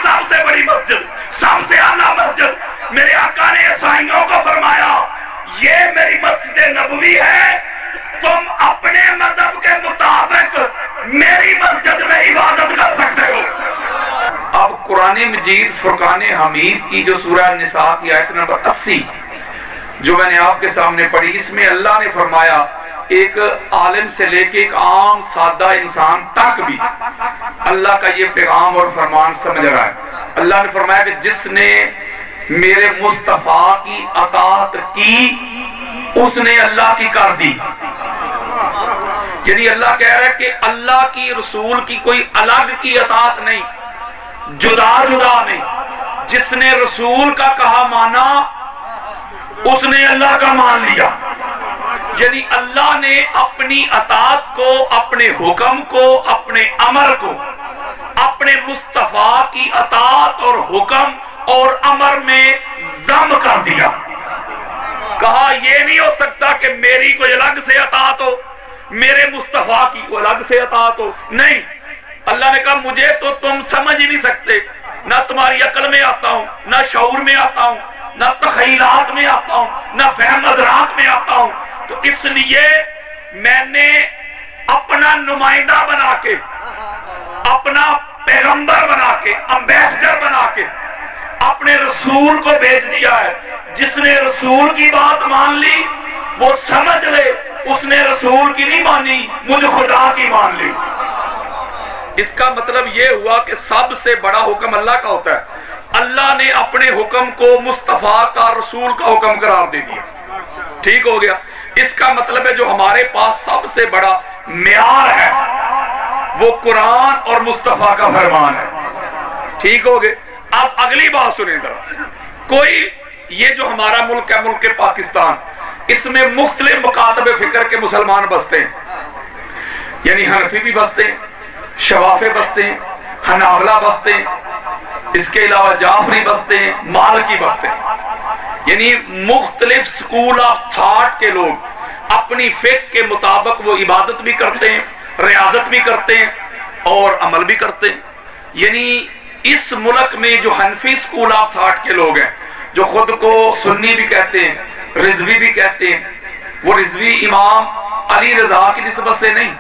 سب سے بڑی مسجد، سب سے اعلیٰ مسجد، میرے آقا نے عیسائیوں کو فرمایا یہ میری مسجد نبوی ہے، تم اپنے مذہب کے مطابق میری مسجد میں عبادت کر سکتے ہو۔ اب قرآن مجید فرقان حمید کی جو سورہ النساء کی آیت نمبر 80 جو میں نے آپ کے سامنے پڑھی، اس میں اللہ نے فرمایا ایک عالم سے لے کے ایک عام سادہ انسان تک بھی اللہ کا یہ پیغام اور فرمان سمجھ رہا ہے۔ اللہ نے فرمایا کہ جس نے میرے مصطفیٰ کی اطاعت کی اس نے اللہ کی کر دی۔ یعنی اللہ کہہ رہا ہے کہ اللہ کی رسول کی کوئی الگ کی اطاعت نہیں، جدا جدا نہیں، جس نے رسول کا کہا مانا اس نے اللہ کا مان لیا۔ یعنی اللہ نے اپنی اطاعت کو، اپنے حکم کو، اپنے امر کو اپنے مصطفیٰ کی اطاعت اور حکم اور امر میں ضم کر دیا۔ کہا یہ نہیں ہو سکتا کہ میری کوئی الگ سے اطاعت ہو، میرے مصطفیٰ کی کوئی الگ سے اطاعت ہو، نہیں۔ اللہ نے کہا مجھے تو تم سمجھ ہی نہیں سکتے، نہ تمہاری عقل میں آتا ہوں، نہ شعور میں آتا ہوں، نہ تخیلات میں آتا ہوں، نہ فہم ادراک میں آتا ہوں۔ تو اس لیے میں نے اپنا نمائندہ بنا کے، اپنا پیغمبر بنا کے، امبیسڈر بنا کے اپنے رسول کو بھیج دیا ہے۔ جس نے رسول کی بات مان لی وہ سمجھ لے اس نے رسول کی نہیں مانی، مجھ خدا کی مان لی۔ اس کا مطلب یہ ہوا کہ سب سے بڑا حکم اللہ کا ہوتا ہے۔ اللہ نے اپنے حکم کو مصطفیٰ کا، رسول کا حکم قرار دے دیا۔ ٹھیک ہو گیا؟ اس کا مطلب ہے جو ہمارے پاس سب سے بڑا معیار ہے وہ قرآن اور مصطفیٰ کا فرمان ہے۔ ٹھیک ہو گئے؟ اب اگلی بات سنیں ذرا۔ کوئی یہ جو ہمارا ملک ہے، ملک پاکستان، اس میں مختلف مکاتب فکر کے مسلمان بستے ہیں، یعنی حنفی بھی بستے ہیں، شوافی بستے ہیں، حنابلہ بستے ہیں، اس کے علاوہ جعفری بستے ہیں، مالکی بستے ہیں۔ یعنی مختلف سکول آف تھاٹ کے لوگ اپنی فقہ کے مطابق وہ عبادت بھی کرتے ہیں، ریاضت بھی کرتے ہیں اور عمل بھی کرتے ہیں۔ یعنی اس ملک میں جو حنفی سکول آف تھاٹ کے لوگ ہیں، جو خود کو سنی بھی کہتے ہیں، رضوی بھی کہتے ہیں، وہ رضوی امام علی رضا کی نسبت سے نہیں،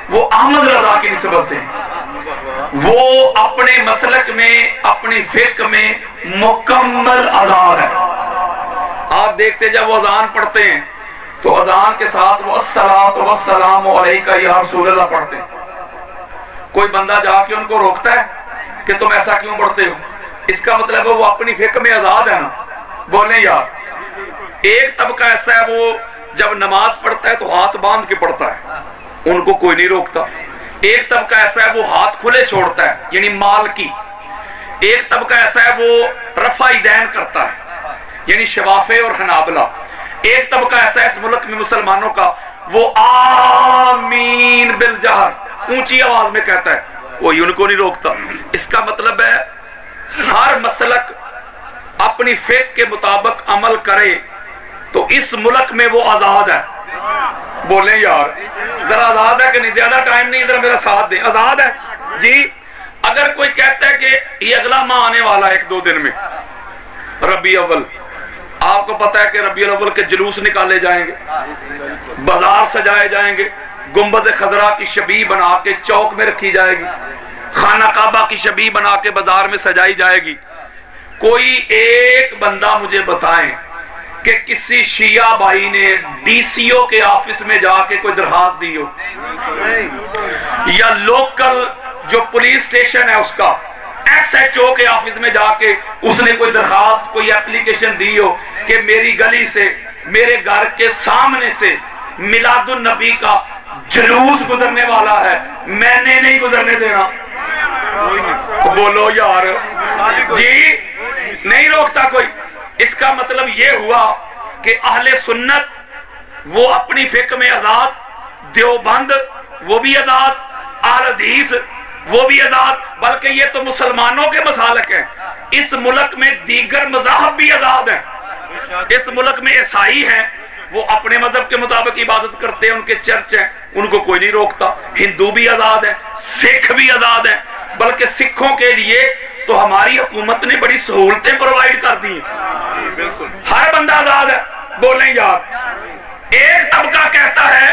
وہ احمد رضا کی نسبت سے ہیں۔ وہ اپنے مسلک میں، اپنی فقہ میں مکمل آزاد ہے۔ آپ دیکھتے جب وہ اذان پڑھتے ہیں تو اذان کے ساتھ وہ الصلاۃ والسلام علیک یا رسول اللہ پڑھتے ہیں۔ کوئی بندہ جا کے ان کو روکتا ہے کہ تم ایسا کیوں پڑھتے ہو؟ اس کا مطلب ہے وہ اپنی فقہ میں آزاد ہے نا۔ بولیں یار، ایک طبقہ ایسا ہے وہ جب نماز پڑھتا ہے تو ہاتھ باندھ کے پڑھتا ہے، ان کو کوئی نہیں روکتا۔ ایک طبقہ ایسا ہے وہ ہاتھ کھلے چھوڑتا ہے، یعنی مالکی۔ ایک طبقہ ایسا ہے وہ رفع یدین کرتا ہے، یعنی شوافی اور حنابلہ۔ ایک طبقہ ایسا ہے اس ملک میں مسلمانوں کا، وہ آمین بالجہر اونچی آواز میں کہتا ہے، کوئی ان کو نہیں روکتا۔ اس کا مطلب ہے ہر مسلک اپنی فقہ کے مطابق عمل کرے تو اس ملک میں وہ آزاد ہے۔ بولیں یار ذرا آزاد ہے کہ نہیں؟ زیادہ ٹائم نہیں، ذرا میرا ساتھ دیں۔ آزاد ہے جی۔ اگر کوئی کہتا ہے کہ یہ اگلا ماہ آنے والا ہے 1-2 دن میں، ربیع اول، آپ کو پتا ہے کہ ربیع الاول کے جلوس نکالے جائیں گے، بازار سجائے جائیں گے، گنبد خضرا کی شبیہ بنا کے چوک میں رکھی جائے گی، خانہ کعبہ کی شبیہ بنا کے بازار میں سجائی جائے گی۔ کوئی ایک بندہ مجھے بتائیں کہ کسی شیعہ بھائی نے ڈی سی او کے آفس میں جا کے کوئی درخواست دی ہو، یا لوکل جو پولیس سٹیشن ہے اس کا ایس ایچ او کے آفس میں جا کے اس نے کوئی درخواست، کوئی اپلیکیشن دی ہو کہ میری گلی سے، میرے گھر کے سامنے سے میلاد النبی کا جلوس گزرنے والا ہے، میں نے نہیں گزرنے دینا؟ بولو یار جی، نہیں روکتا کوئی۔ اس کا مطلب یہ ہوا کہ اہل سنت وہ اپنی فقہ میں آزاد، دیوبند وہ بھی آزاد، اہل حدیث وہ بھی آزاد، بلکہ یہ تو مسلمانوں کے مسالک ہیں۔ اس ملک میں دیگر مذاہب بھی آزاد ہیں۔ اس ملک میں عیسائی ہیں، وہ اپنے مذہب کے مطابق عبادت کرتے ہیں، ان کے چرچ ہیں، ان کو کوئی نہیں روکتا۔ ہندو بھی آزاد ہیں، سکھ بھی آزاد ہیں، بلکہ سکھوں کے لیے تو ہماری حکومت نے بڑی سہولتیں پرووائڈ کر دی ہیں، بالکل ہر بندہ آزاد ہے۔ بولیں یار، ایک طبقہ کہتا ہے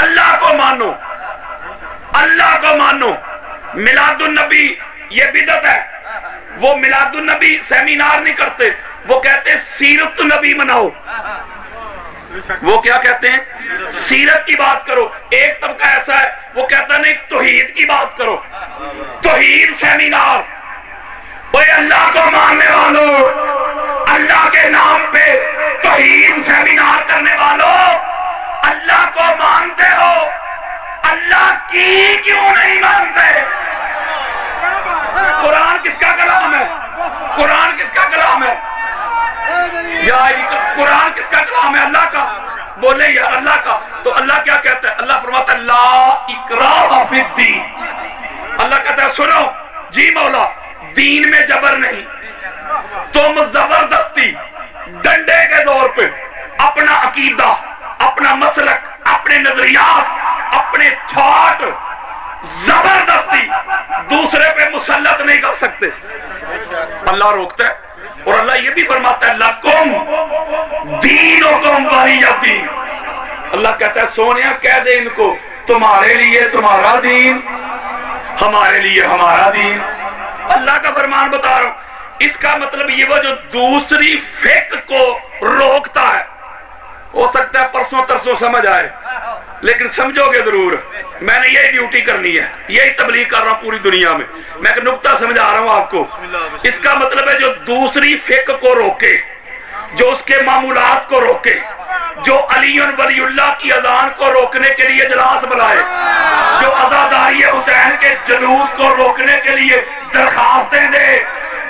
اللہ کو مانو، اللہ کو مانو، میلاد النبی یہ بدعت ہے، وہ میلاد النبی سیمینار نہیں کرتے، وہ کہتے ہیں سیرت النبی مناؤ۔ وہ کیا کہتے ہیں؟ سیرت کی بات کرو۔ ایک طبقہ ایسا ہے وہ کہتا نہیں توحید کی بات کرو، توحید سیمینار۔ اوے اللہ کو ماننے والوں، اللہ کے نام پہ توحید سیمینار کرنے والوں، اللہ کو مانتے ہو، اللہ کی کیوں نہیں مانتے؟ قرآن کس کا کلام ہے؟ قرآن کس کا کلام ہے؟ یا قرآن کس کا کلام ہے؟ اللہ کا۔ بولے یا اللہ کا۔ تو اللہ کیا کہتا ہے؟ اللہ فرماتا ہے لا اکراہ فی الدین۔ اللہ کہتا ہے سنو جی مولا، دین میں جبر نہیں، تم زبردستی ڈنڈے کے زور پہ اپنا عقیدہ، اپنا مسلک، اپنے نظریات، اپنے تھاٹ زبردستی دوسرے پہ مسلط نہیں کر سکتے۔ اللہ روکتا ہے، اور اللہ یہ بھی فرماتا ہے لکم دینکم ولی دین۔ اللہ کہتا ہے سونیا کہہ دے ان کو تمہارے لیے تمہارا دین، ہمارے لیے ہمارا دین۔ اللہ کا فرمان بتا رہا ہوں۔ اس کا مطلب یہ وہ جو دوسری فقہ کو روکتا ہے، ہو سکتا ہے پرسوں ترسوں سمجھ آئے، لیکن سمجھو گے ضرور۔ میں نے یہی ڈیوٹی کرنی ہے، یہی تبلیغ کر رہا ہوں پوری دنیا میں۔ میں ایک نقطہ سمجھا رہا ہوں آپ کو۔ اس کا مطلب ہے جو دوسری فقہ کو روکے، جو اس کے معمولات کو روکے، جو علی ولی اللہ کی اذان کو روکنے کے لیے اجلاس بلائے، جو عزاداری حسین کے جلوس کو روکنے کے لیے درخواستیں دے،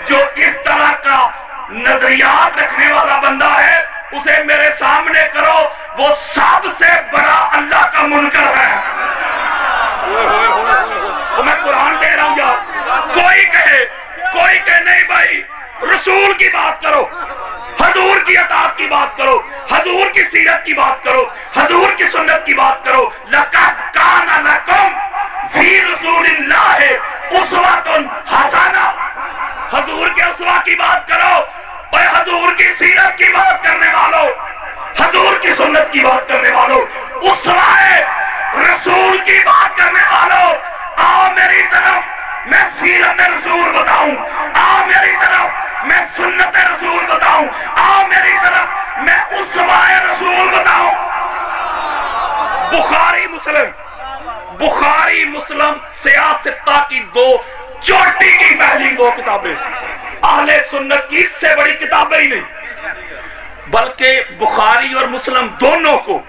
جو اس طرح کا نظریات رکھنے والا بندہ ہے، اسے میرے سامنے کرو، وہ سب سے بڑا اللہ کا منکر ہے۔ تو میں قرآن دے رہا ہوں یار۔ کوئی کہے نہیں بھائی رسول کی بات کرو، حضور کی اطاعت کی بات کرو، حضور کی سیرت کی بات کرو، حضور کی سنت کی بات کرو۔ لقد کان لکم فی رسول اللہ اسوۃ حسنہ۔ حضور کے اسوہ کی بات کرو، اور حضور کی سیرت کی بات کرنے والوں، حضور کی سنت کی بات کرنے والوں، اسوہ رسول کی بات کرنے والوں، آؤ میری طرف میں سیرت رسول بتاؤں، آؤ میری طرف میں سنت رسول بتاؤں، آؤ میری طرف میں اسوہ رسول بتاؤں۔ بخاری مسلم سیاستہ کی دو چوٹی کی پہلی دو کتابیں، اہل سنت کی اس سے بڑی کتابیں ہی نہیں، بلکہ بخاری اور مسلم دونوں کو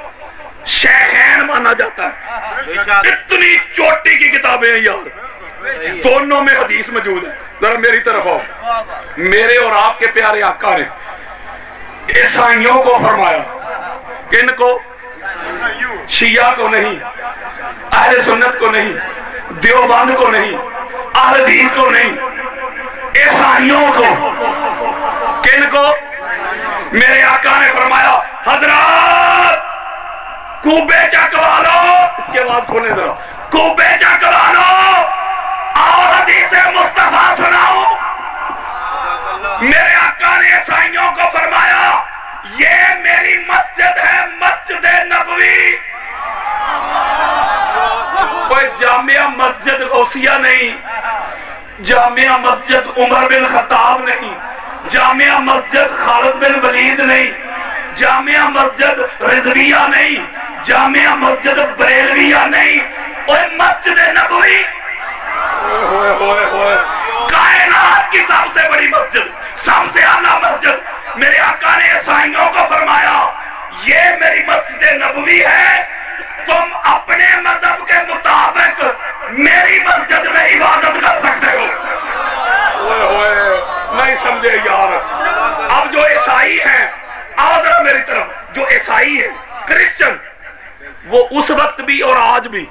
شیخین مانا جاتا ہے۔ اتنی چوٹی کی کتابیں ہیں یار، دونوں میں حدیث موجود ہے۔ ذرا میری طرف آؤ۔ میرے اور آپ کے پیارے آقا نے عیسائیوں کو فرمایا، کن کو؟ شیعہ کو نہیں، اہل سنت کو نہیں، دیوبند کو نہیں، اہل حدیث کو نہیں، عیسائیوں کو۔ کن کو؟ میرے آقا نے فرمایا حضرات کوبے چکوا لو، اس کی آواز کھولیں ذرا، کوبے چکوا لو، آؤ حدیث مصطفیٰ سناؤ۔ میرے آقا نے عیسائیوں کو فرمایا یہ میری مسجد ہے، مسجد نبوی، کوئی جامعہ مسجد غوثیہ نہیں، جامعہ مسجد عمر بن خطاب نہیں، جامعہ مسجد خالد بن ولید نہیں، جامعہ مسجد رضویہ نہیں، جامعہ مسجد بریلویہ نہیں، اور مسجد نبوی کائنات کی سب سے بڑی مسجد، سب سے اعلیٰ مسجد۔ میرے آقا نے عیسائیوں کو فرمایا یہ میری مسجد نبوی ہے، تم اپنے مذہب کے مطابق میری مسجد میں عبادت کر سکتے ہو۔ نہیں سمجھے یار۔ اب جو عیسائی ہیں، آؤ ذرا میری طرف، جو عیسائی ہیں کرسچن، وہ اس وقت بھی اور آج بھی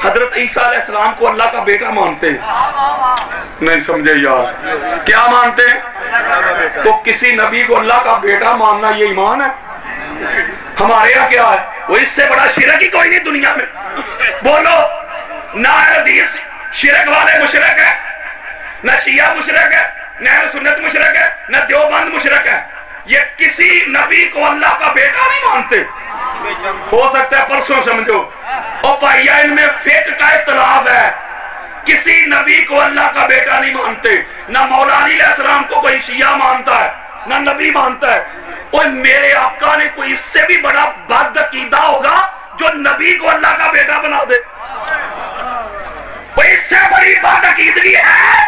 حضرت عیسیٰ علیہ السلام کو اللہ کا بیٹا مانتے ہیں۔ نہیں سمجھے یار، کیا مانتے ہیں؟ تو کسی نبی کو اللہ کا بیٹا ماننا یہ ایمان ہے؟ ہمارے یہاں کیا ہے؟ وہ اس سے بڑا شرک ہی کوئی نہیں دنیا میں۔ بولو نہ حدیث شرک والے مشرک ہیں، نہ شیعہ مشرک ہے، نہ اہل سنت مشرک ہے، نہ دیوبند مشرک ہے، یہ کسی نبی کو اللہ کا بیٹا نہیں مانتے۔ ہو سکتا ہے پرسوں سمجھو، اور بھائیا ان میں فقہ کا اختلاف ہے، کسی نبی کو اللہ کا بیٹا نہیں مانتے، نہ مولا علی علیہ السلام کو کوئی شیعہ مانتا ہے نہ نبی مانتا ہے۔ اور میرے آقا نے کوئی اس سے بھی بڑا بد عقیدہ ہوگا جو نبی کو اللہ کا بیٹا بنا دے؟ کوئی اس سے بڑی بد عقیدگی ہے؟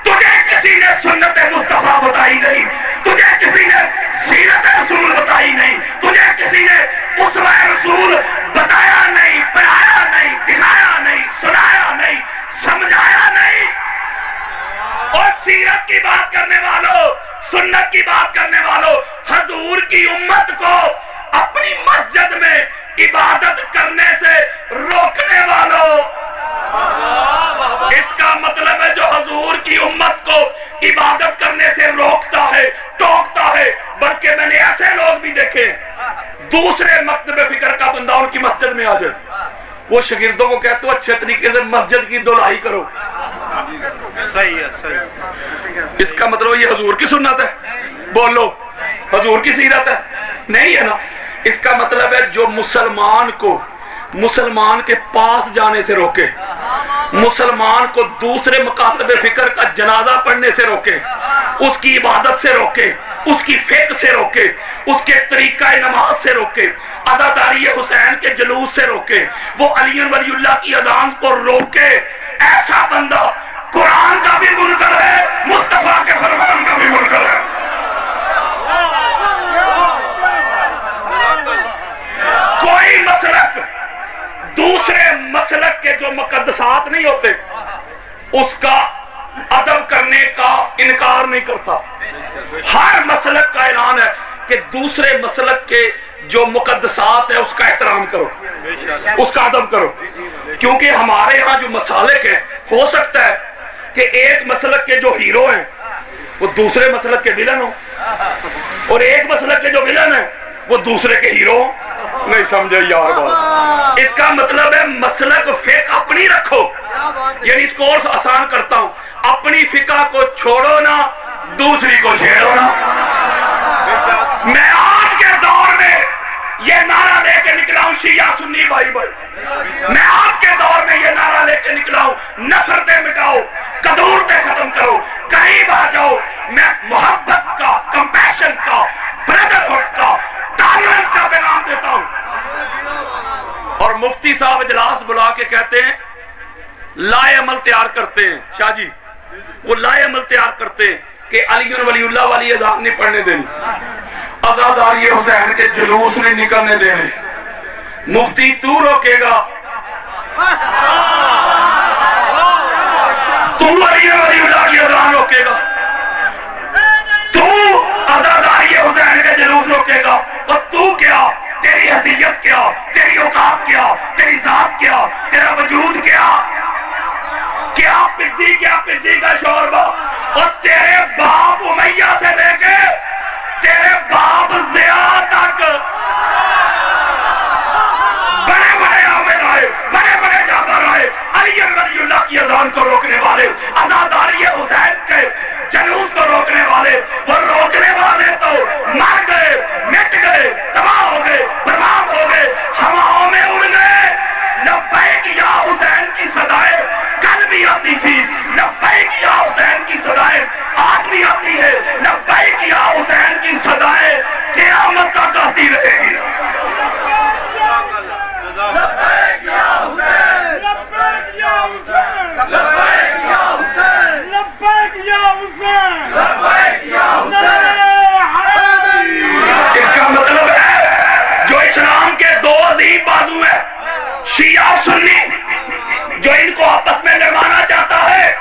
تجھے کسی نے سنت مصطفیٰ بتائی نہیں، تجھے کسی نے سیرت رسول بتائی نہیں، تجھے کسی نے اسوہ رسول بتایا نہیں، پڑھایا نہیں، دکھایا نہیں، سنایا نہیں، سمجھایا نہیں۔ اور سیرت کی بات کرنے والوں، سنت کی بات کرنے والوں، حضور کی امت کو اپنی مسجد میں عبادت کرنے سے روکنے والوں، اس کا مطلب ہے جو حضور کی امت کو عبادت کرنے سے روکتا ہے، ٹوکتا ہے، بلکہ میں نے ایسے لوگ بھی دیکھے دوسرے مکتب فکر کا بندہ ان کی مسجد میں آ جائے، وہ شاگردوں کو کہتے ہو اچھے طریقے سے مسجد کی دھلائی کرو۔ صحیح ہے، صحیح۔ اس کا مطلب یہ حضور کی سنت ہے؟ بولو، حضور کی سیرت ہے؟ نہیں ہے نا۔ اس کا مطلب ہے جو مسلمان کو مسلمان کے پاس جانے سے روکے، مسلمان کو دوسرے مکاتب فکر کا جنازہ پڑھنے سے روکے، اس کی عبادت سے روکے، اس کی فقہ سے روکے، اس کے طریقہ نماز سے روکے، عزاداری حسین کے جلوس سے روکے، وہ علی ولی اللہ کی اذان کو روکے، ایسا بندہ قرآن کا بھی منکر ہے، مصطفیٰ کے فرمان کا بھی منکر ہے۔ کوئی مسلک دوسرے مسلک کے جو مقدسات نہیں ہوتے اس کا ادب کرنے کا انکار نہیں کرتا۔ ہر مسلک کا اعلان ہے کہ دوسرے مسلک کے جو مقدسات ہیں اس کا احترام کرو، اس کا ادب کرو، کیونکہ ہمارے ہاں جو مسالک ہیں ہو سکتا ہے کہ ایک مسلک کے جو ہیرو ہیں وہ دوسرے مسلک کے ویلن ہوں، اور ایک مسلک کے جو ویلن ہیں وہ دوسرے کے ہیرو ہوں۔ نہیں سمجھے یار بات؟ اس کا مطلب ہے مسلک فقہ اپنی رکھو، یعنی اس کورس آسان کرتا ہوں، اپنی فقہ کو چھوڑو نہ، دوسری کو چھیڑو نہ۔ میں آج کے دور میں یہ نعرہ لے کے نکلا ہوں شیعہ سنی بھائی بھائی، میں آج کے دور میں یہ نعرہ لے کے نکلا ہوں نفرتیں مٹاؤ، کدورتیں ختم کرو، قریب آ جاؤ۔ میں محبت کا، کمپیشن کا، بردرہڈ کا، ٹالرنس کا پیغام دیتا ہوں۔ اور مفتی صاحب اجلاس بلا کے کہتے ہیں لائے عمل تیار کرتے ہیں، شاہ جی وہ لائے عمل تیار کرتے ہیں کہ علی ولی اللہ والی اذان نہیں پڑھنے دینی، عزاداری حسین کے جلوس نہیں نکلنے دینے۔ مفتی تو روکے گا، تو علی ولی اللہ کی اذان روکے گا، تو عزاداری حسین کے جلوس روکے گا، اور تو کیا، تیری حیثیت کیا، تیری اوقات کیا، تیری ذات کیا، تیرا وجود کیا، کیا پدی کیا پدی کا شوربہ، اور تیرے باپ امیہ سے لے کے تیرے باپ ضیاء تک بڑے بڑے عامل آئے، بڑے بڑے جابر آئے، علی ولی اللہ کی اذان کو روکنے والے، عزاداری حسین کے جلوس کو روکنے والے، وہ روکنے والے تو مر گئے، مٹ گئے، تباہ ہو گئے، برباد ہو گئے، ہواؤں میں اڑ گئے۔ لبیک یا حسین کی صدائیں کل بھی آتی تھی، لبیک یا حسین کی صدائیں آج بھی آتی ہے، لبیک یا حسین کی صدائیں قیامت تک آتی رہے گی۔ لبیک یا حسین، لبیک یا حسین، لبیک یا حسین، لبیک یا حسین، لبیک یا حسین۔ اس کا مطلب ہے جو اسلام کے دو عظیم بازو ہیں، شیعہ اور سنی، جو ان کو آپس میں لڑوانا چاہتا ہے،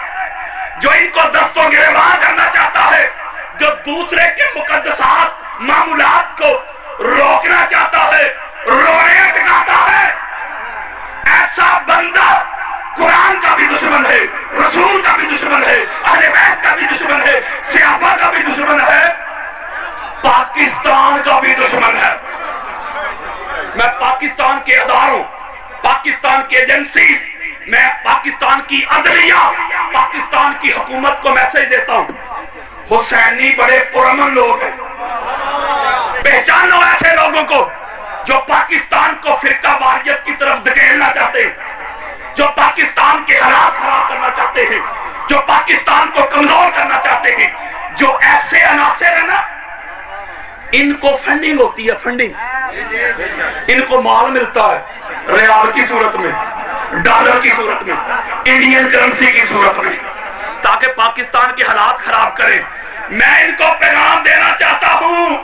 جو ان کو دست و گریباں کرنا چاہتا ہے، جو دوسرے کے مقدسات معمولات کو روکنا چاہتا ہے، رونے اٹکاتا ہے، ایسا بندہ قرآن کا بھی دشمن ہے، رسول کا بھی دشمن ہے، اہل بیت کا بھی دشمن ہے، صحابہ کا بھی دشمن ہے، پاکستان کا بھی دشمن ہے۔ میں پاکستان کے اداروں، پاکستان کی ایجنسیز، میں پاکستان کی عدلیہ، پاکستان پاکستان کی حکومت کو میسج دیتا ہوں، حسینی بڑے پرامن لوگ ہیں، پہچانو ایسے لوگوں کو جو پاکستان کو فرقہ واریت کی طرف دھکیلنا چاہتے ہیں، جو پاکستان کے حالات خراب کرنا چاہتے ہیں، جو پاکستان کو کمزور کرنا چاہتے ہیں. جو ایسے عناصر ہیں نا، ان کو فنڈنگ ہوتی ہے، فنڈنگ، ان کو مال ملتا ہے ریال کی صورت میں، ڈالر کی صورت میں، انڈین کرنسی کی صورت میں، تاکہ پاکستان کے حالات خراب کریں. میں ان کو پیغام دینا چاہتا ہوں،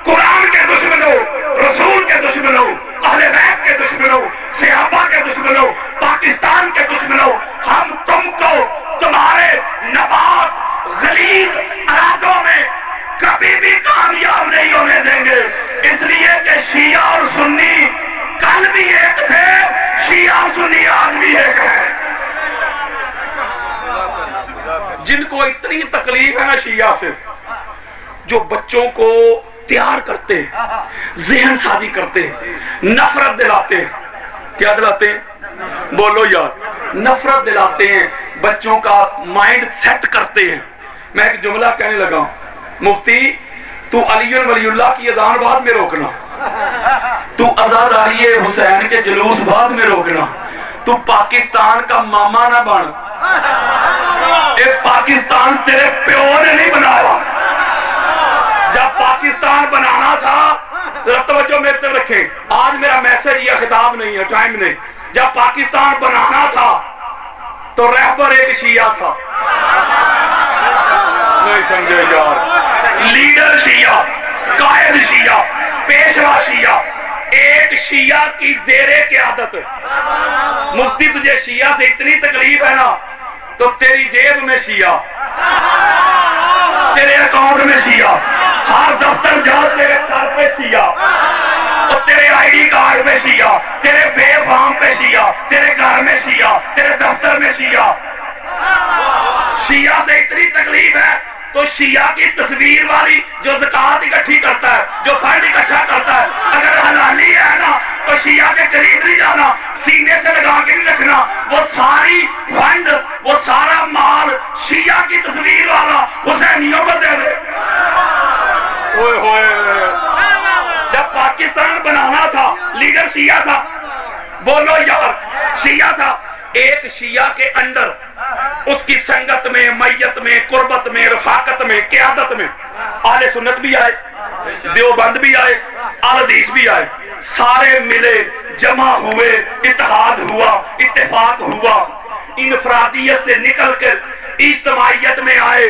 قرآن کے دشمنوں، رسول کے دشمنوں، اہل بیت کے دشمنوں، صحابہ کے دشمنوں، پاکستان کے دشمنوں، ہم تم کو تمہارے نبات غلیظ ارادوں میں کبھی بھی کامیاب نہیں ہونے دیں گے. اس لیے کہ شیعہ اور سنی کل بھی ایک تھے، شیعہ اور سنی آج بھی ایک ہے. جن کو اتنی تکلیف ہے نا شیعہ سے، جو بچوں کو تیار کرتے ہیں، ذہن سازی کرتے ہیں، نفرت دلاتے ہیں. کیا دلاتے ہیں؟ بولو یار، نفرت دلاتے ہیں، بچوں کا مائنڈ سیٹ کرتے ہیں. میں ایک جملہ کہنے لگا ہوں، مفتی تو علی ولی اللہ کی اذان بعد میں روکنا، تو عزاداری حسین کے جلوس بعد میں روکنا، تو پاکستان کا ماما نہ بن. ایک پاکستان تیرے پیو نے نہیں بنایا. جب پاکستان بنانا تھا، ذرا توجہ میرے طرف رکھیں، آج میرا میسج یا خطاب نہیں ہے، ٹائم نہیں. جب پاکستان بنانا تھا تو رہبر ایک شیعہ تھا. نہیں سمجھے یار، لیڈر شیعہ، قائد شیعہ، پیشوا شیعہ، ایک شیعہ کی زیر قیادت. مفتی تجھے شیعہ سے اتنی تکلیف ہے نا، تو تیری جیب میں شیعہ، تیرے اکاؤنٹ میں شیعہ، ہر دفتر جا تیرے سر پہ شیعہ، اور تیرے آئی ڈی کارڈ میں شیعہ، تیرے بے فارم پہ شیعہ، تیرے گھر میں شیعہ، تیرے دفتر میں شیعہ. شیعہ سے اتنی تکلیف ہے تو شیعہ کی تصویر والی جو زکوٰۃ اکٹھی کرتا ہے، جو فنڈ اکٹھا کرتا ہے، اگر حلالی ہے نا تو شیعہ کے قریب نہیں جانا، سینے سے لگا کے نہیں رکھنا. وہ ساری فنڈ، وہ سارا مال شیعہ کی تصویر والا حسینیوں کو دے دے. اوئے ہوئے، جب پاکستان بنانا تھا لیڈر شیعہ تھا. بولو یار، شیعہ تھا. ایک شیعہ کے اندر اس کی سنگت میں، میت میں، قربت میں، رفاقت میں، قیادت میں اہل سنت بھی آئے، دیوبند بھی آئے، اہل حدیث بھی آئے. سارے ملے، جمع ہوئے، اتحاد ہوا، اتفاق ہوا، انفرادیت سے نکل کر اجتماعیت میں آئے.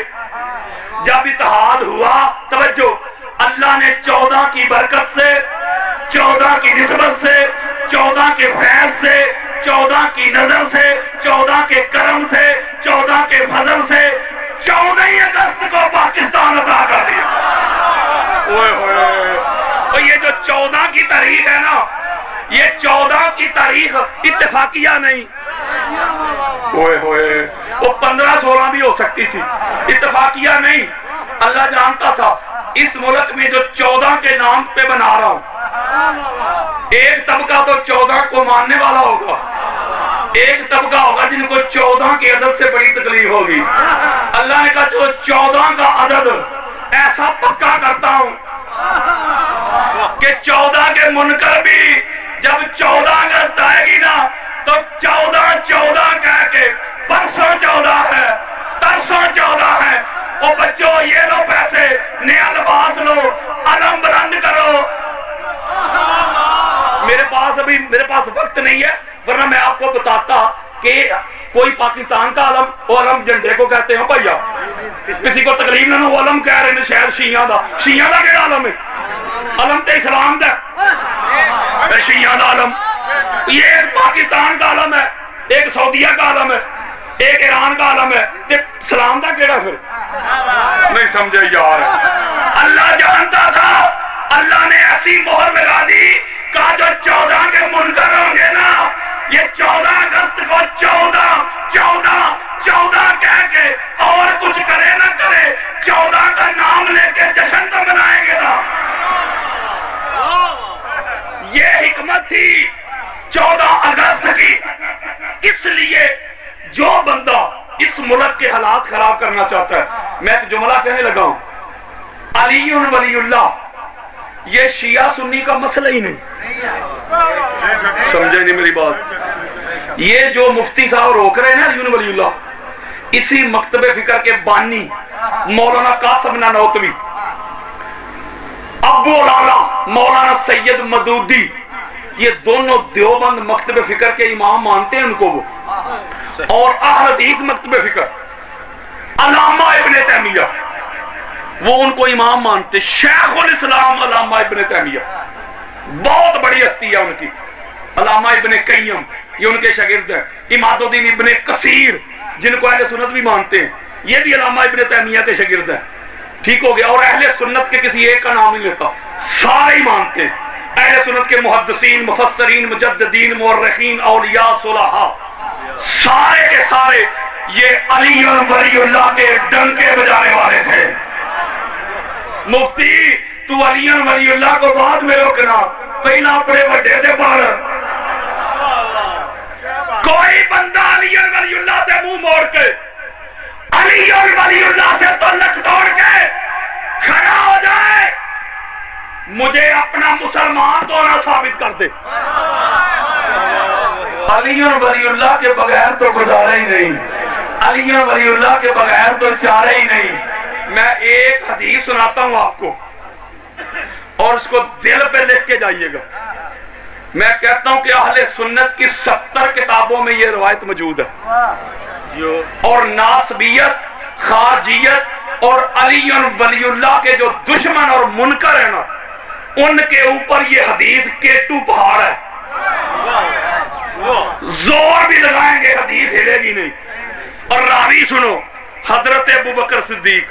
جب اتحاد ہوا، توجہ، اللہ نے 14 کی برکت سے، 14 کی نسبت سے، 14 کے فیض سے، 14 کی نظر سے، 14 کے کرم سے، 14 کے فضل سے 14 اگست کو پاکستان عطا کر دیا. اوئے ہوئے، تو یہ جو 14 کی تاریخ ہے نا، یہ 14 کی تاریخ اتفاقیہ نہیں. اوئے ہوئے، وہ 15-16 بھی ہو سکتی تھی، اتفاقیہ نہیں. اللہ جانتا تھا اس ملک میں جو 14 کے نام پہ بنا رہا ہوں، ایک طبقہ تو 14 کو ماننے والا ہوگا، ایک طبقہ ہوگا جن کو 14 کی عدد سے بڑی تکلیف ہوگی. اللہ نے کہا جو 14 کا عدد ایسا پکا کرتا ہوں کہ 14 کے منکر بھی جب 14 اگست آئے گی نا تو 14 کہہ کے پرسوں 14 ہے، ترسوں 14 ہے. او بچوں، یہ لو پیسے، نیا لباس لو، علم بلند کرو. میرے پاس وقت نہیں ہے، ورنہ میں آپ کو بتاتا کہ کوئی پاکستان کا علم، وہ علم جھنڈے کو کہتے ہیں بھیا، کسی کو تکلیف نہ وہ علم کہہ رہے ہیں شاید شیعہ دا. شیعہ دا کہڑا علم ہے؟ علم تے اسلام دا، شیعہ دا علم. یہ ایک پاکستان کا علم ہے، ایک سعودیہ کا علم ہے، ایک ایران کا علم ہے، تے اسلام دا کہڑا پھر؟ نہیں سمجھے یار. اللہ جانتا تھا، اللہ نے ایسی مہر لگا دی کہ جو 14 کے منکر ہوں گے نا، یہ 14 اگست کو 14 کہہ کے اور کچھ کرے نہ کرے، 14 کا نام لے کے جشن تو منائیں گے نا. یہ حکمت تھی 14 اگست کی. اس لیے جو بندہ اس ملک کے حالات خراب کرنا چاہتا ہے. میں ایک جملہ کہنے لگا ہوں، علی ولی اللہ، یہ شیعہ سنی کا مسئلہ ہی نہیں. سمجھے نہیں میری بات؟ یہ جو مفتی صاحب روک رہے ہیں نا علی ولی اللہ، اسی مکتب فکر کے بانی مولانا قاسم نانوتوی، ابو لالا مولانا سید مدودی، یہ دونوں دیوبند مکتب فکر کے امام مانتے ہیں ان کو وہ، اور اہل حدیث مکتب فکر علامہ ابن تیمیہ وہ ان کو امام مانتے. شیخ الاسلام علامہ ابن تیمیہ بہت بڑی ہستی ہے ان کی. علامہ ابن قیم یہ ان کے شاگرد ہیں. اماد الدین ابن کثیر جن کو اہل سنت بھی مانتے ہیں، یہ بھی علامہ ابن تیمیہ کے شاگرد ہیں. ٹھیک ہو گیا. اور اہل سنت کے کسی ایک کا نام نہیں لیتا، سارے ہی مانتے ہیں. اہل سنت کے محدثین، مفسرین، مجددین، مورخین، اولیاء، صلحاء، سارے کے سارے یہ علی ولی اللہ کے ڈنکے بجانے والے تھے. مفتی تو علی ولی اللہ کو بعد میں روکنا، پہلا اپنے بڑے دے پار. کوئی بندہ علی ولی اللہ سے منہ موڑ کے، علی ولی اللہ سے تعلق توڑ کے کھڑا ہو جائے، مجھے اپنا مسلمان تو نہ ثابت کر دے. علی ولی اللہ کے بغیر تو گزارا ہی نہیں، علی ولی اللہ کے بغیر تو چارہ ہی نہیں. میں ایک حدیث سناتا ہوں آپ کو، اور اس کو دل پہ لکھ کے جائیے گا. میں کہتا ہوں کہ اہل سنت کی 70 کتابوں میں یہ روایت موجود ہے، اور ناسبیت، خارجیت اور علی ولی اللہ کے جو دشمن اور منکر ہیں نا، ان کے اوپر یہ حدیث کیٹو پہاڑ ہے. زور بھی لگائیں گے حدیث ہلے گی نہیں. اور راوی سنو، حضرت ابوبکر صدیق،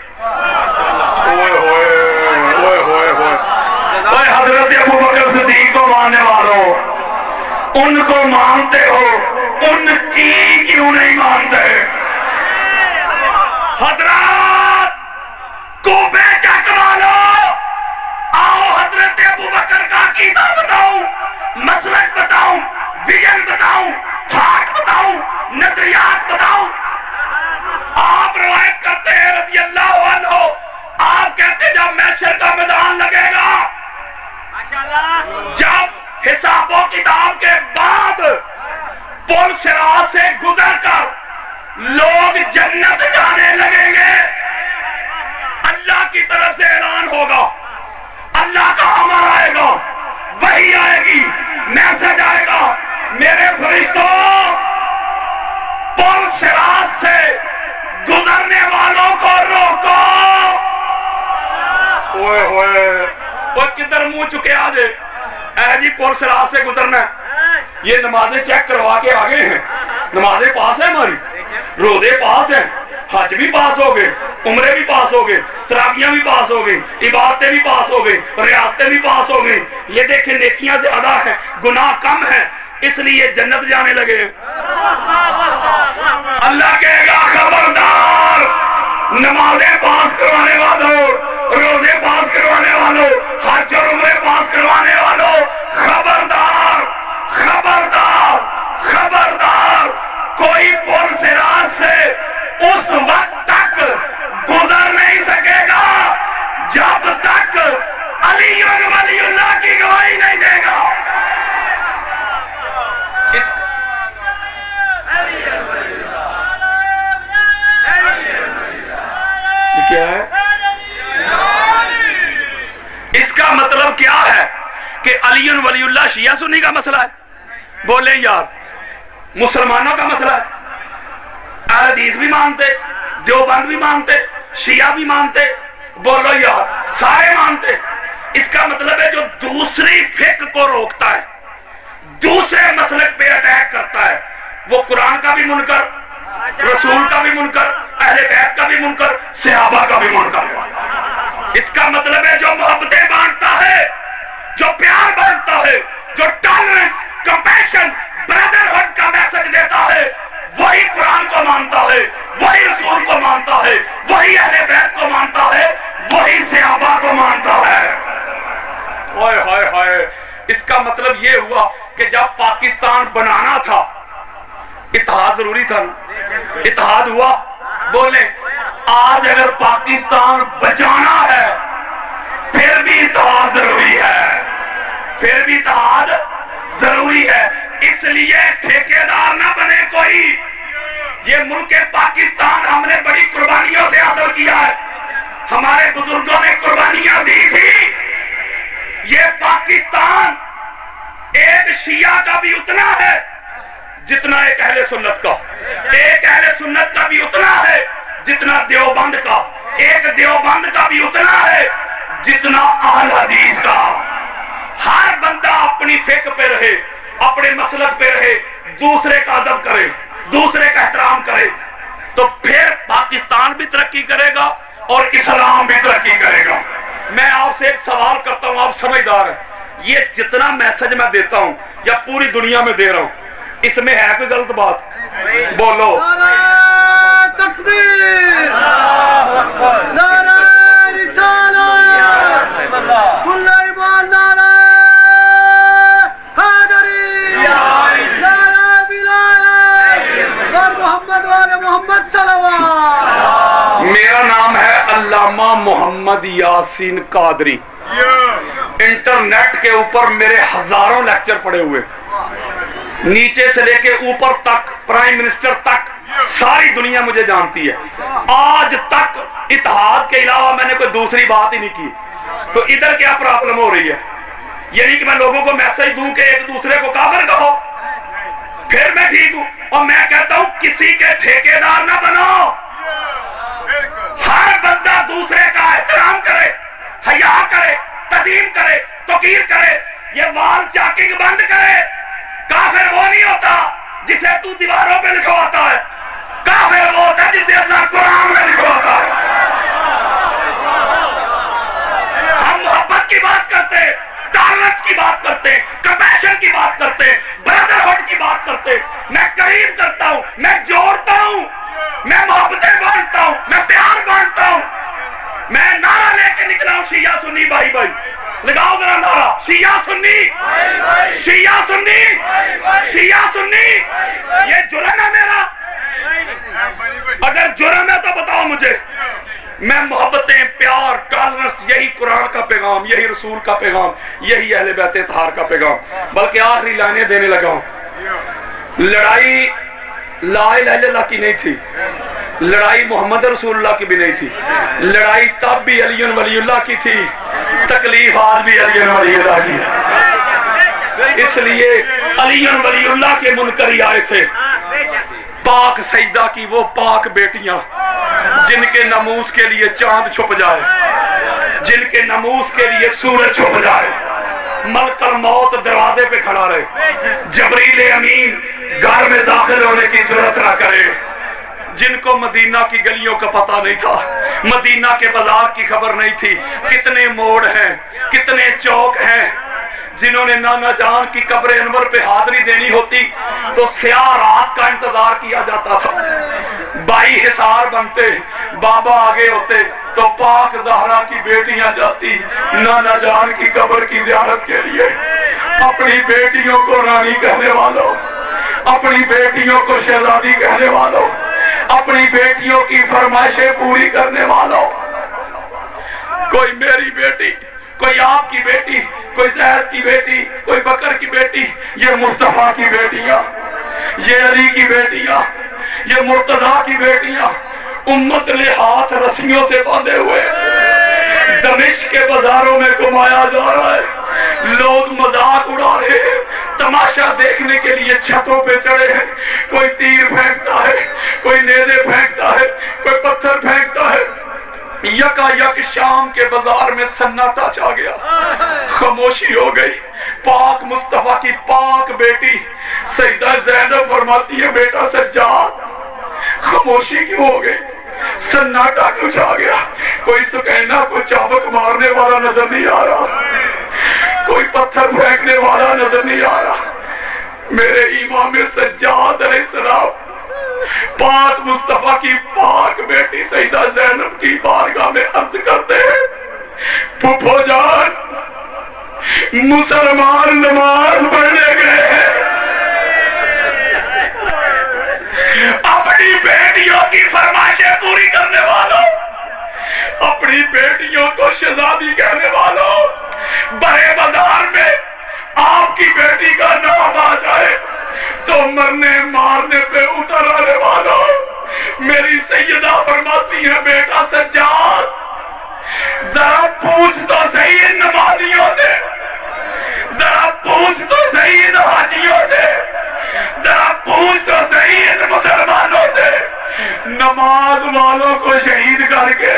حضرت ابوبکر صدیق کو ماننے والوں، ان کو مانتے ہو، ان کی کیوں نہیں مانتے؟ حضرات کو بے چک والو، آؤ حضرت ابوبکر کا عقیدہ بتاؤں، مسلک بتاؤں، ویژن بتاؤں، تھاٹ بتاؤں، نظریات بتاؤں. آپ روایت کرتے ہیں رضی اللہ عنہ، آپ کہتے ہیں جب محشر کا میدان لگے گا، جب حساب و کتاب کے بعد پل صراط سے گزر کر لوگ جنت جانے لگیں گے، اللہ کی طرف سے اعلان ہوگا، اللہ کا امر آئے گا، وحی آئے گی، میسج آئے گا، میرے فرشتوں پل صراط سے گزرنے والوں کو روکو. اوئے ہوئے وہ کدھر منہ چکے آجے، اے جی پل صراط سے گزرنا ہے. یہ نمازیں چیک کروا کے آگے ہیں، نمازیں پاس ہیں ہماری، روزے پاس ہیں، حج بھی پاس ہو گئے، عمرے بھی پاس ہو گئے، تراویحیں بھی پاس ہو گئی، عبادتیں بھی پاس ہو گئی، ریاستیں بھی پاس ہو گئی. یہ دیکھیں نیکیاں زیادہ ہیں، گناہ کم ہیں، اس لیے جنت جانے لگے. اللہ کہے گا خبردار، نمازیں پاس کروانے والوں، روزے پاس کروانے والوں، حج اور عمرے پاس کروانے والوں، خبردار خبردار خبردار، کوئی پل صراط سے اس وقت تک گزر نہیں سکے گا جب تک علی ولی اللہ کی گواہی نہیں دے گا. کیا ہے اس کا مطلب؟ کیا ہے کہ علی ولی اللہ شیعہ سنی کا مسئلہ ہے؟ بولیں یار، مسلمانوں کا مسئلہ ہے. اہل حدیث بھی مانتے، دیوبند بھی مانتے، شیعہ بھی مانتے، بولو یار سارے مانتے. اس کا مطلب ہے جو دوسری فقہ کو روکتا ہے، دوسرے مسلک پہ اٹیک کرتا ہے، وہ قرآن کا بھی منکر، رسول کا بھی منکر، اہل بیت کا بھی منکر، صحابہ کا بھی منکر ہے. اس کا مطلب ہے جو محبتیں بانٹتا ہے، جو پیار بانٹتا ہے، جو ٹالرنس، کمپیشن، بردرہڈ کا میسج دیتا ہے، وہی قرآن کو مانتا ہے، وہی رسول کو مانتا ہے، وہی اہل بیت کو مانتا ہے، وہی صحابہ کو مانتا ہے. اوئے ہوئے ہوئے، اس کا مطلب یہ ہوا کہ جب پاکستان بنانا تھا اتحاد ضروری تھا نا؟ اتحاد ہوا؟ بولے آج اگر پاکستان بچانا ہے پھر بھی اتحاد ضروری ہے، پھر بھی اتحاد ضروری ہے۔ اس لیے ٹھیکیدار نہ بنے کوئی۔ یہ ملک پاکستان ہم نے بڑی قربانیوں سے حاصل کیا ہے، ہمارے بزرگوں نے قربانیاں دی تھی۔ یہ پاکستان ایک شیعہ کا بھی اتنا ہے جتنا ایک اہل سنت کا، ایک اہل سنت کا بھی اتنا ہے جتنا دیوبند کا، ایک دیوبند کا بھی اتنا ہے جتنا اہل حدیث کا۔ ہر بندہ اپنی فقہ پہ رہے، اپنے مسلک پہ رہے، دوسرے کا ادب کرے، دوسرے کا احترام کرے، تو پھر پاکستان بھی ترقی کرے گا اور اسلام بھی ترقی کرے گا۔ میں آپ سے ایک سوال کرتا ہوں، آپ سمجھدار ہیں، یہ جتنا میسج میں دیتا ہوں یا پوری دنیا میں دے رہا ہوں، اس میں ہے کوئی غلط بات؟ بولو۔ نعرہ تکبیر، نعرہ رسالت، کل ایمان، نعرہ حیدری، نعرہ ولایت، اور محمد وآل محمد صلوات۔ میرا نام ہے علامہ محمد یاسین قادری۔ انٹرنیٹ کے اوپر میرے ہزاروں لیکچر پڑے ہوئے، نیچے سے لے کے اوپر تک، پرائم منسٹر تک، ساری دنیا مجھے جانتی ہے۔ آج تک اتحاد کے علاوہ میں نے کوئی دوسری بات ہی نہیں کی۔ تو ادھر کیا پرابلم ہو رہی ہے؟ یعنی کہ میں لوگوں کو میسج دوں کہ ایک دوسرے کو کافر کہو، پھر میں ٹھیک ہوں؟ اور میں کہتا ہوں کسی کے ٹھیکیدار نہ بنو، ہر بندہ دوسرے کا احترام کرے، حیا کرے، تدین کرے، توقیر کرے، یہ وال چاکنگ بند کرے۔ کافر وہ نہیں ہوتا جسے تو دیواروں پہ لکھواتا ہے، کافر وہ ہوتا ہے جسے اللہ قرآن میں لکھواتا ہے۔ ہم محبت کی بات کرتے، ٹالرنس کی بات کرتے، کمپیشن کی بات کرتے، برادرہڈ کی بات کرتے۔ میں قریب کرتا ہوں، میں جوڑتا ہوں، میں محبتیں بانٹتا ہوں، میں پیار بانٹتا ہوں۔ میں نعرہ لے کے نکلا ہوں شیعہ سنی بھائی بھائی، لگاؤ ذرا نعرہ، شیعہ سنی، شیعہ سنی، شیعہ سنی۔ یہ جرم ہے میرا؟ اگر جرم ہے تو بتاؤ مجھے۔ میں محبتیں، پیار، ٹالرنس، یہی قرآن کا پیغام، یہی رسول کا پیغام، یہی اہل بیت اطہار کا پیغام۔ بلکہ آخری لائنیں دینے لگا ہوں۔ لڑائی لا الہ الا اللہ کی نہیں تھی، لڑائی محمد رسول اللہ کی بھی نہیں تھی، لڑائی تب بھی علی ولی اللہ کی تھی، تکلیف آج بھی علی ولی اللہ کی ہے۔ اس لیے علی ولی اللہ کے منکری آئے تھے، پاک سجدہ کی وہ پاک بیٹیاں جن کے ناموس کے لیے چاند چھپ جائے، جن کے ناموس کے لیے سورج چھپ جائے، ملک الموت دروازے پہ کھڑا رہے، جبریل امین گھر میں داخل ہونے کی جرات نہ کرے، جن کو مدینہ کی گلیوں کا پتہ نہیں تھا، مدینہ کے بازار کی خبر نہیں تھی، کتنے موڑ ہیں، کتنے چوک ہیں، جنہوں نے نانا جان کی قبر انور پہ حاضری دینی ہوتی تو سیاہ رات کا انتظار کیا جاتا تھا۔ 22 حصار بنتے، بابا آگے ہوتے تو پاک زہرا کی بیٹیاں جاتی نانا جان کی قبر کی زیارت کے لیے۔ اپنی بیٹیوں کو رانی کہنے والوں، اپنی بیٹیوں کو شہزادی کہنے والوں، اپنی بیٹیوں کی فرمائشیں پوری کرنے والوں، کوئی میری بیٹی، کوئی آپ کی بیٹی، کوئی زہر کی بیٹی، کوئی بکر کی بیٹی، یہ مصطفیٰ کی بیٹیاں، یہ علی کی بیٹیاں، یہ مرتضیٰ کی بیٹیاں، امت نے ہاتھ رسیوں سے باندھے ہوئے دمشق کے بازاروں میں گھمایا جا رہا ہے، لوگ مذاق اڑا رہے ہیں، تماشا دیکھنے کے لیے چھتوں پہ چڑھے ہیں، کوئی تیر پھینکتا ہے، کوئی نیزے پھینکتا ہے، کوئی پتھر پھینکتا ہے۔ یکا یک شام کے بازار میں سناٹا چھا گیا، خاموشی ہو گئی۔ پاک مصطفیٰ کی پاک بیٹی سیدہ زینب فرماتی ہے بیٹا سجاد خاموشی کیوں ہو گئی، سناٹا کیوں چھا گیا؟ کوئی سکینہ کو چابک مارنے والا نظر نہیں آ رہا، کوئی پتھر پھینکنے والا نظر نہیں آ رہا۔ میرے امام سجاد علیہ السلام پاک مصطفیٰ کی پاک بیٹی سیدہ زینب کی بارگاہ میں عرض کرتے ہیں پھپھو جان مسلمان نماز پڑھنے گئے ہیں، بیٹیوں کی فرمائشیں پوری کرنے والوں، اپنی بیٹیوں کو شہزادی کہنے والوں، بڑے بازار میں آپ کی بیٹی کا نام آ جائے تو مرنے مارنے پہ اتر آنے والوں، میری سیدہ فرماتی ہے بیٹا سجاد ذرا پوچھ تو صحیح ان نمازیوں سے، ذرا پوچھ تو صحیح ان حاجیوں سے، ذرا پوچھ تو صحیح ان مسلمانوں سے، نماز والوں کو شہید کر کے،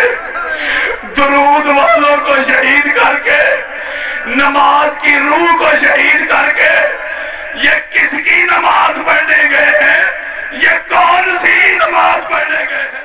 درود والوں کو شہید کر کے، نماز کی روح کو شہید کر کے یہ کس کی نماز پڑھنے گئے ہیں؟ یہ کون سی نماز پڑھنے گئے ہیں؟